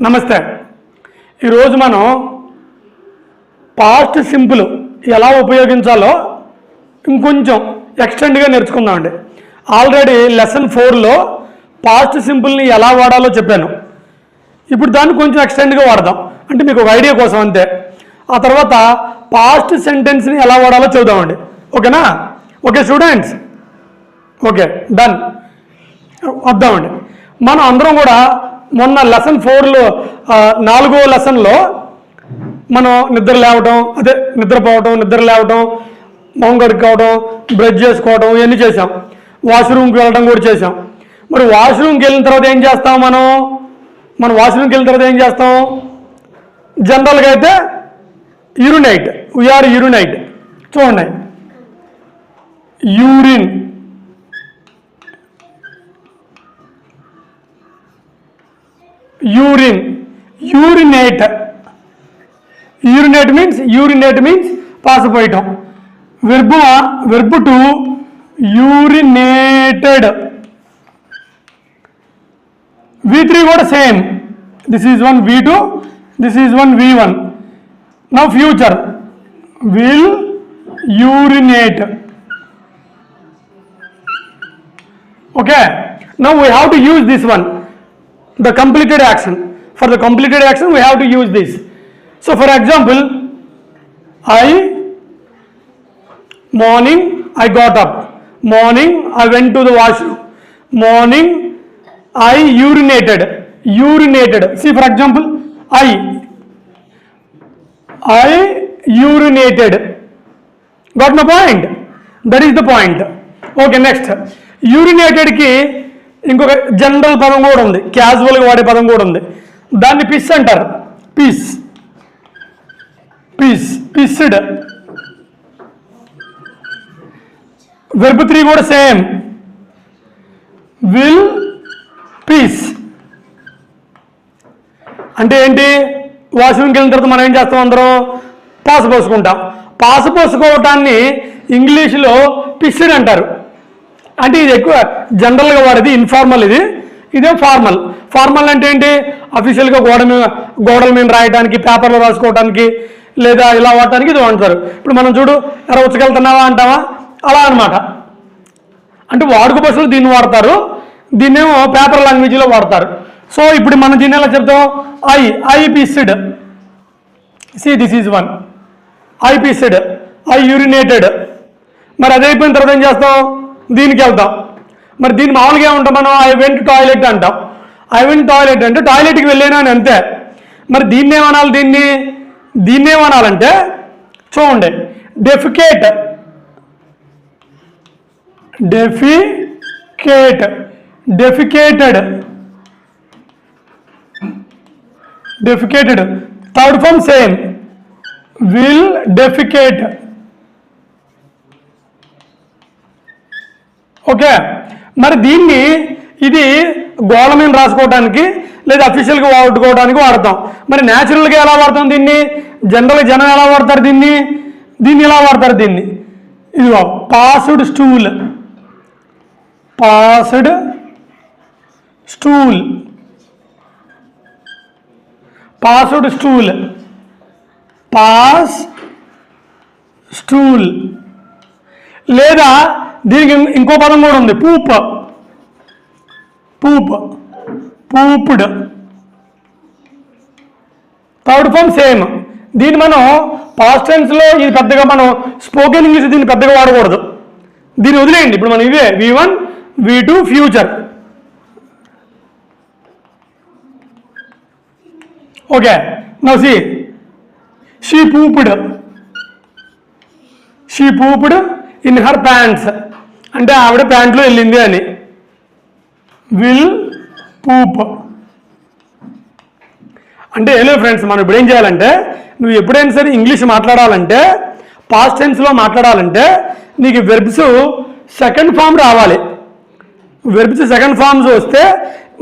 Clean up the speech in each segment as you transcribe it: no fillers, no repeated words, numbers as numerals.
నమస్తే. ఈరోజు మనం పాస్ట్ సింపుల్ ఎలా ఉపయోగించాలో ఇంకొంచెం ఎక్స్టెండ్గా నేర్చుకుందామండి. ఆల్రెడీ లెసన్ 4లో పాస్ట్ సింపుల్ని ఎలా వాడాలో చెప్పాను. ఇప్పుడు దాన్ని కొంచెం ఎక్స్టెండ్గా వాడదాం, అంటే మీకు ఒక ఐడియా కోసం అంతే. ఆ తర్వాత పాస్ట్ సెంటెన్స్ని ఎలా వాడాలో చూద్దామండి. ఓకేనా? Okay students, okay done. వద్దామండి. మనం అందరం కూడా మొన్న లెసన్ 4లో 4వ లెసన్లో మనం నిద్ర లేవటం, అదే నిద్రపోవటం, నిద్ర లేవటం, మొహం కడుక్కోవడం, బ్రష్ చేసుకోవడం ఇవన్నీ చేసాం. వాష్రూమ్కి వెళ్ళడం కూడా చేసాం. మరి వాష్రూమ్కి వెళ్ళిన తర్వాత ఏం చేస్తాం? మనం వాష్రూమ్కి వెళ్ళిన తర్వాత ఏం చేస్తాం? జనరల్గా అయితే యూరినైట్, వీఆర్ యూరినైట్. చూడండి, urine, urine, urinate. Urinate means పాసిపోయటం. Verb to urinated. V3 కూడా same. This is one V2, this is one V1. Now future, will urinate. Okay, now we have to use this one, the completed action. For the completed action we have to use this. So for example, morning I got up, morning I went to the washroom, morning I urinated. See for example, I urinated. Got my point? That is the point. Okay, next. యూరినేటెడ్కి ఇంకొక general పదం కూడా ఉంది, క్యాజువల్గా వాడే పదం కూడా ఉంది. దాన్ని పిస్ అంటారు. పిస్డ్. వెర్బ్ 3 కూడా సేమ్, విల్ పీస్. అంటే ఏంటి? వాష్రూమ్కి వెళ్ళిన తర్వాత మనం ఏం చేస్తాం? అందరం పాసు పోసుకుంటాం. పాసు పోసుకోవటాన్ని ఇంగ్లీష్లో పిస్డ్ అంటారు. అంటే ఇది ఎక్కువ జనరల్గా వాడేది ఇన్ఫార్మల్, ఇదే ఫార్మల్. ఫార్మల్ అంటే ఏంటి? అఫీషియల్గా గోడల మీద రాయడానికి, పేపర్లో రాసుకోవడానికి, లేదా ఇలా వాడటానికి ఇది వాడతారు. ఇప్పుడు మనం చూడు, ఉచ్చకెళ్తున్నావా అంటావా, అలా అనమాట. అంటే వాడుక భాషలో దీన్ని వాడతారు, దీన్నేమో పేపర్ లాంగ్వేజ్లో వాడతారు. సో ఇప్పుడు మనం దీన్ని ఎలా చెప్తాం? I pissed. This is one. I pissed, I urinated. మరి అది అయిపోయిన తర్వాత ఏం చేస్తాం? దీనికి వెళ్తాం. మరి దీన్ని మామూలుగా ఏమంటాం మనం? ఐ వెంట్ టాయిలెట్ అంటాం. ఐ వెంట్ టాయిలెట్ అంటే టాయిలెట్కి వెళ్ళాను అని అంతే. మరి దీన్ని ఏమనాలి? దీన్ని ఏమనాలంటే చూడండి, defecated. Third form same, will defecate. Okay, మరి దీన్ని ఇది గోడ మీద రాసుకోవడానికి లేదా అఫీషియల్గా వాడుకోవడానికి వాడతాం. మరి న్యాచురల్గా ఎలా వాడతాం దీన్ని? జనరల్గా జనం ఎలా వాడతారు దీన్ని ఎలా వాడతారు దీన్ని? ఇదిగో పాస్డ్ స్టూల్. Pass stool. లేదా దీనికి ఇంకో పదం కూడా ఉంది, పూప్డ్. Third form same. దీన్ని మనం పాస్ట్ టెన్స్లో ఇది పెద్దగా మనం స్పోకెన్ ఇంగ్లీష్ దీన్ని పెద్దగా వాడకూడదు, దీన్ని వదిలేయండి. ఇప్పుడు మనం ఇవే V1, V2 future. Okay, now see, she pooped in her pants. అంటే ఆవిడ ప్యాంట్లో వెళ్ళింది అని. విల్ పూప్ అంటే ఏలే ఫ్రెండ్స్, మనం ఇప్పుడు ఏం చేయాలంటే, నువ్వు ఎప్పుడైనా సరే ఇంగ్లీష్ మాట్లాడాలంటే, పాస్ట్ టెన్స్లో మాట్లాడాలంటే నీకు వెర్బ్స్ సెకండ్ ఫామ్ రావాలి. వెర్బ్స్ సెకండ్ ఫామ్స్ వస్తే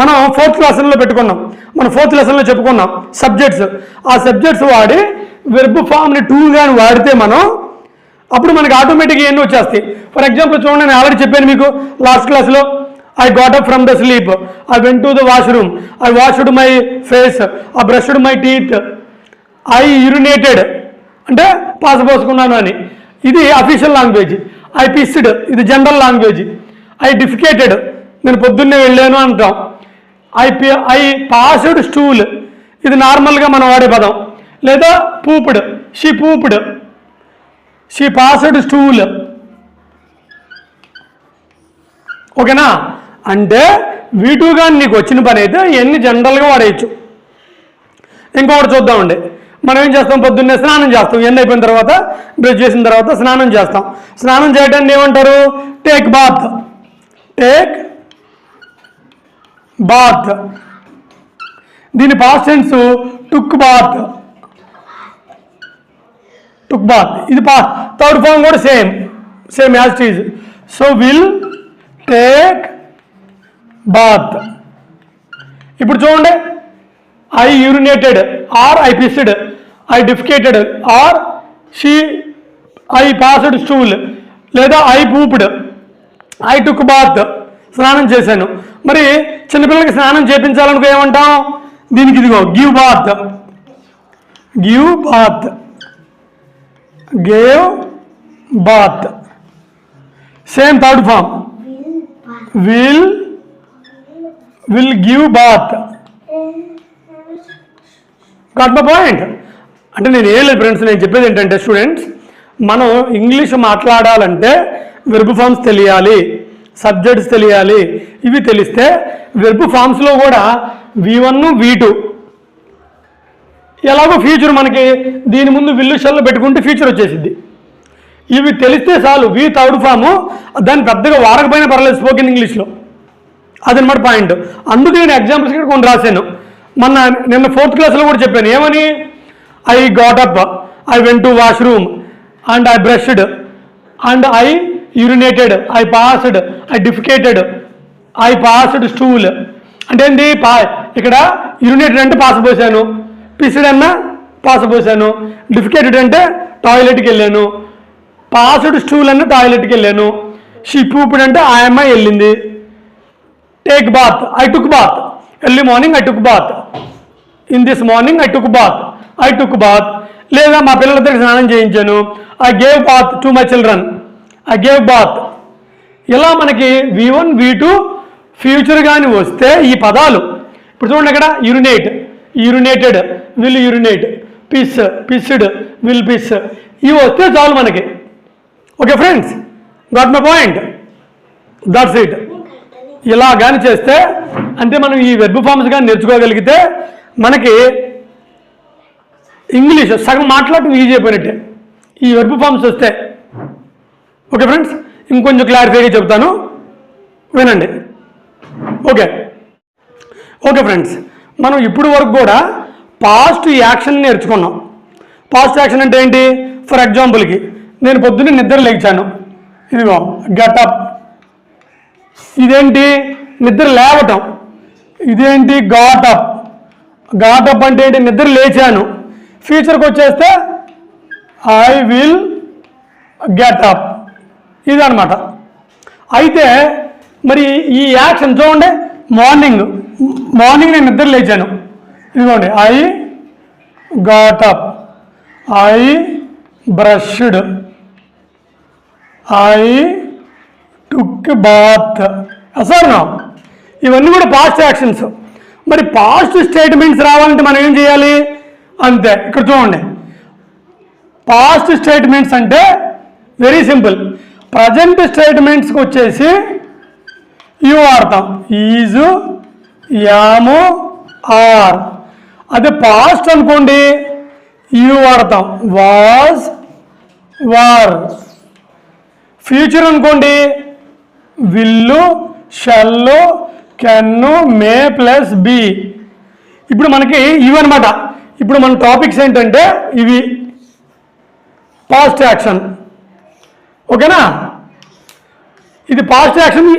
మనం 4th లెసన్లో పెట్టుకున్నాం, మనం 4th లెసన్లో చెప్పుకున్నాం సబ్జెక్ట్స్. ఆ సబ్జెక్ట్స్ వాడి వెర్బ్ ఫామ్ని 2 కానీ వాడితే మనం అప్పుడు మనకి ఆటోమేటిక్గా ఎన్ని వచ్చేస్తాయి. ఫర్ ఎగ్జాంపుల్ చూడండి, నేను ఆల్రెడీ చెప్పాను మీకు లాస్ట్ క్లాస్లో, I got up from the sleep. I went to the washroom. I washed my face. I brushed my teeth. I urinated. అంటే పాస్ పోసుకున్నాను అని. ఇది అఫీషియల్ లాంగ్వేజ్. ఐ పిస్డ్ ఇది జనరల్ లాంగ్వేజ్. ఐ డిఫికేటెడ్ నేను పొద్దున్నే వెళ్ళాను అంటాం. ఐ పాస్డ్ స్టూల్ ఇది నార్మల్గా మనం వాడే పదం. లేదా పూపుడ్ షీ పూపుడ్ షీ పాస్డ్ స్టూల్. ఓకేనా? అంటే వీటుగా నీకు వచ్చిన పని అయితే ఇవన్నీ జనరల్గా వాడేయచ్చు. ఇంకొకటి చూద్దామండి. మనం ఏం చేస్తాం? పొద్దున్నే స్నానం చేస్తాం. ఎన్ని అయిపోయిన తర్వాత బ్రష్ చేసిన తర్వాత స్నానం చేస్తాం. స్నానం చేయడాన్ని ఏమంటారు? Take bath. Take bath. దీని past tense took bath. Took bath. ఇది థర్డ్ ఫామ్ కూడా same as it is. So will take bath. ఇప్పుడు చూడండి, I urinated or I pissed, I defecated or I passed stool లేదా I pooped, I took bath స్నానం చేశాను. మరి చిన్నపిల్లలకి స్నానం చేయించాలనుకో ఏమంటాం? దీనికి ఇదిగో give bath. Give bath. Gave bath. Same third form will give bath. Got my point? అంటే నేను ఏం లేదు ఫ్రెండ్స్, నేను చెప్పేది ఏంటంటే స్టూడెంట్స్, మనం ఇంగ్లీష్ మాట్లాడాలంటే వెర్బ్ ఫామ్స్ తెలియాలి, సబ్జెక్ట్స్ తెలియాలి. ఇవి తెలిస్తే వెర్బ్ ఫామ్స్లో కూడా V1 V2 ఎలాగో ఫ్యూచర్ మనకి దీని ముందు విల్లు షెల్ పెట్టుకుంటే ఫ్యూచర్ వచ్చేసింది. ఇవి తెలిస్తే చాలు. వి థర్డ్ ఫాము దాన్ని పెద్దగా వాడకపోయినా పర్లేదు స్పోకెన్ ఇంగ్లీష్లో. అదనమాట పాయింట్. అందుకు నేను ఎగ్జాంపుల్స్ కూడా కొన్ని రాశాను. నిన్న 4th క్లాస్లో కూడా చెప్పాను. ఏమని? I got up, I went to washroom and I brushed and I urinated, I passed, I defecated, I passed stool. అంటే ఏంటి? ఇక్కడ యూరినేటెడ్ అంటే పాస్ పోసాను, పిస్డ్ అన్నా పాస్ పోసాను, డిఫికేటెడ్ అంటే టాయిలెట్కి వెళ్ళాను, పాస్డ్ స్టూల్ అన్న టాయిలెట్కి వెళ్ళాను, షీ పూప్డ్ అంటే ఆయమ్మ వెళ్ళింది, take bath I took bath, early morning I took bath, in this morning I took bath, I took bath. లేదా మా పిల్లలిద్దరికి స్నానం చేయించాను, I gave bath to my children, I gave bath. ఇలా మనకి V1 V2 ఫ్యూచర్ కానీ వస్తే ఈ పదాలు ఇప్పుడు చూడండి. అక్కడ urinate, urinated, will urinate, piss, pissed, will piss, ఇవి వస్తే చాలు మనకి. Okay friends, got my point? That's it. ఇలా కానీ చేస్తే అంటే మనం ఈ వెర్బ్ ఫామ్స్ కానీ నేర్చుకోగలిగితే మనకి ఇంగ్లీష్ సగం మాట్లాడటం ఈజీ అయిపోయినట్టే ఈ వెర్బ్ ఫామ్స్ వస్తే. ఓకే ఫ్రెండ్స్, ఇంకొంచెం క్లారిఫైగా చెప్తాను, వినండి. ఓకే ఫ్రెండ్స్, మనం ఇప్పుడు వరకు కూడా పాస్ట్ యాక్షన్ నేర్చుకున్నాం. పాస్ట్ యాక్షన్ అంటే ఏంటి? ఫర్ ఎగ్జాంపుల్కి నేను పొద్దున్నే నిద్ర లేచాను, ఇదిగో గెటప్. ఇదేంటి? నిద్ర లేవటం. ఇదేంటి? గాటప్. గాటప్ అంటే ఏంటి? నిద్ర లేచాను. ఫ్యూచర్కి వచ్చేస్తే ఐ విల్ గెటప్, ఇదనమాట. అయితే మరి ఈ యాక్షన్ చూడండి, మార్నింగ్ నేను నిద్ర లేచాను, ఇదిగోండి I got up, I brushed, I took bath. Sir నా ఇవన్నీ కూడా పాస్ట్ యాక్షన్స్. మరి పాస్ట్ స్టేట్మెంట్స్ రావాలంటే మనం ఏం చేయాలి? అంతే. ఇక్కడ చూడండి, పాస్ట్ స్టేట్మెంట్స్ అంటే వెరీ సింపుల్. ప్రజెంట్ స్టేట్మెంట్స్కి వచ్చేసి యూ వాడతాం, ఈజు, యాము, ఆర్. అదే పాస్ట్ అనుకోండి యూ వాడతాం, వాజ్, వర్. ఫ్యూచర్ అనుకోండి will, shall, can, may plus be. ఇప్పుడు మనకి ఇవి అనమాట. ఇప్పుడు మన టాపిక్స్ ఏంటంటే ఇవి పాస్ట్ యాక్షన్. ఓకేనా? ఇది పాస్ట్ యాక్షన్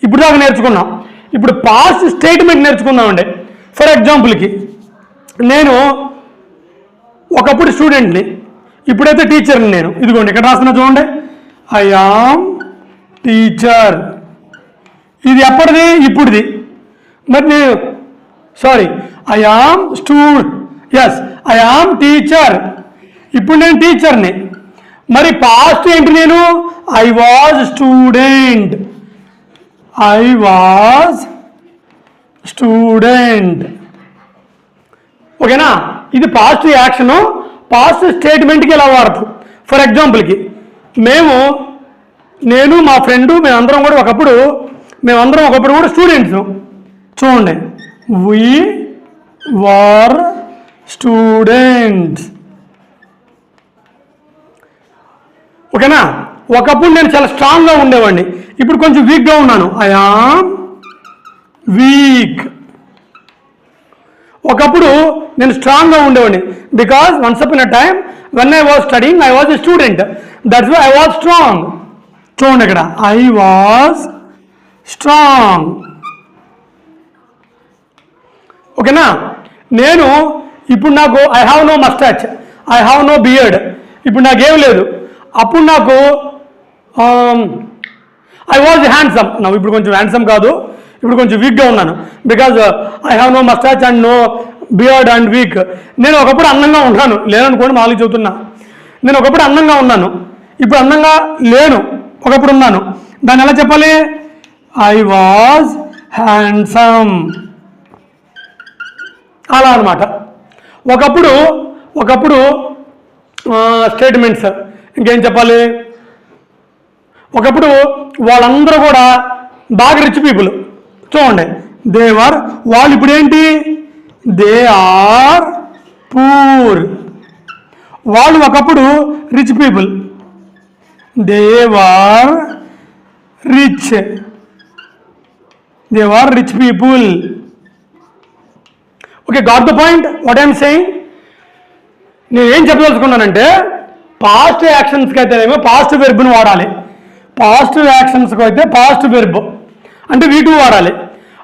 ఇప్పుడు దాకా నేర్చుకున్నాం. ఇప్పుడు పాస్ట్ స్టేట్మెంట్ నేర్చుకుందామండి. ఫర్ ఎగ్జాంపుల్కి నేను ఒకప్పుడు స్టూడెంట్ని, ఇప్పుడైతే టీచర్ని నేను. ఇదిగోండి ఇక్కడ రాస్తున్నా చూడండి, ఐ యామ్ టీచర్. ఇది ఎప్పటిది? ఇప్పుడుది. మరి నేను sorry, I am yes I am teacher. ఇప్పుడు నేను టీచర్ని. మరి పాస్ట్ ఏంటి? నేను I was student. I was student. ఓకేనా? ఇది పాస్ట్ యాక్షను. పాస్ట్ స్టేట్మెంట్కి ఇలా వాడతాం. ఫర్ ఎగ్జాంపుల్కి నేను మా ఫ్రెండు మేమందరం ఒకప్పుడు కూడా స్టూడెంట్స్. చూడండి, వీ వర్ స్టూడెంట్స్. ఓకేనా? ఒకప్పుడు నేను చాలా స్ట్రాంగ్గా ఉండేవాడిని, ఇప్పుడు కొంచెం వీక్గా ఉన్నాను. I am weak. ఒకప్పుడు నేను స్ట్రాంగ్గా ఉండేవాడిని because once up in a time when I was studying I was a student, that's why I was strong. చూడండి ఇక్కడ, ఐ వాజ్ స్ట్రాంగ్. ఓకేనా? నేను ఇప్పుడు నాకు I have no moustache, I have no beard. ఇప్పుడు నాకేం లేదు. అప్పుడు నాకు ఐ వాజ్ హ్యాండ్సమ్. నాకు ఇప్పుడు కొంచెం హ్యాండ్సమ్ కాదు, ఇప్పుడు కొంచెం వీక్గా ఉన్నాను because I have no moustache and no beard and weak. నేను ఒకప్పుడు అందంగా ఉన్నాను, లేననుకోండి, మామూలుగా చెబుతున్నా. నేను ఒకప్పుడు అందంగా ఉన్నాను, ఇప్పుడు అందంగా లేను, ఒకప్పుడు ఉన్నాను. దాన్ని ఎలా చెప్పాలి? I was handsome. అలా అనమాట. ఒకప్పుడు స్టేట్మెంట్స్ ఇంకేం చెప్పాలి? ఒకప్పుడు వాళ్ళందరూ కూడా బాగా రిచ్ పీపుల్. చూడండి, వాళ్ళు ఇప్పుడు ఏంటి? They are poor. వాళ్ళు ఒకప్పుడు rich people, they were rich people. Okay, got the point what I'm saying? నేను ఏం చెప్పదలుచుకున్నానంటే, పాస్ట్ యాక్షన్స్కి అయితేనేమో పాస్ట్ వెర్బ్ను వాడాలి, పాస్ట్ యాక్షన్స్కి అయితే పాస్ట్ వెర్బ్ అంటే వీటు వాడాలి.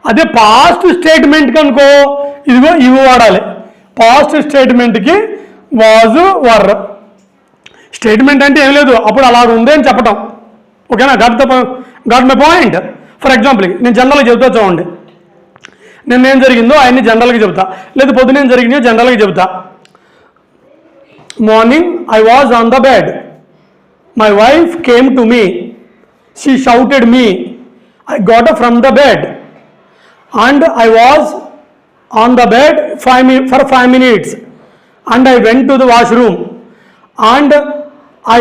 అదే పాస్ట్ స్టేట్మెంట్కి అనుకో ఇదిగో ఇవి వాడాలి. పాస్ట్ స్టేట్మెంట్కి వాజు వర్. స్టేట్మెంట్ అంటే ఏం లేదు, అప్పుడు అలా ఉంది అని చెప్పటం. ఓకేనా? Got my point. For example నేను జనరల్గా చెబుతా. చూడండి, నేను ఏం జరిగిందో ఆయన్ని జనరల్గా చెబుతా, లేదా పొద్దున ఏం జరిగిందో జనరల్గా చెబుతా. Morning I was on the bed, my wife came to me, she shouted me, I got up from the bed and I was on the bed for 5 minutes and I went to the washroom and I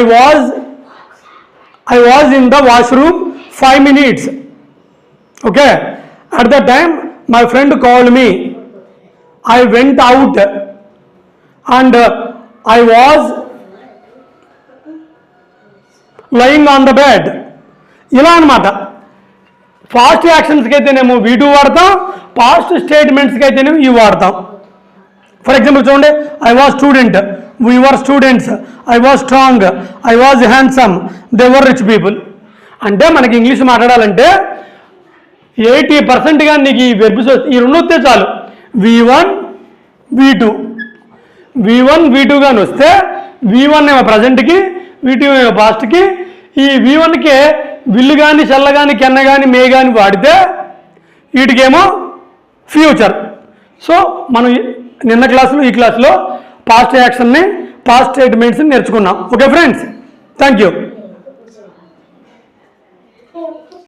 was in the washroom 5 minutes. Okay, at that time my friend called me, I went out and I was lying on the bed. ఇలా అన్నమాట. Past యాక్షన్స్కి అయితేనేమో వీటు వాడతాం, past స్టేట్మెంట్స్కి అయితేనేమో ఇవి వాడతాం. For example చూడండి, I was student, we were students, I was strong, I was handsome, they were rich people. అంటే మనకి ఇంగ్లీష్ మాట్లాడాలంటే 80%గా నీకు ఈ వెర్బ్స్ ఈ రెండు వస్తే చాలు. V1 V2 V1 V2 కానీ వస్తే V1 ఏమో ప్రజెంట్కి, V2 ఏమో పాస్ట్కి. ఈ V1కే విల్లు కానీ, చెల్ల కానీ, కెన్న కానీ, మే కానీ వాడితే వీటికేమో ఫ్యూచర్. సో మనం నిన్న క్లాసులో ఈ క్లాస్లో పాస్ట్ యాక్షన్ని, పాస్ట్ స్టేట్మెంట్స్ని నేర్చుకున్నాం. Okay friends, thank you.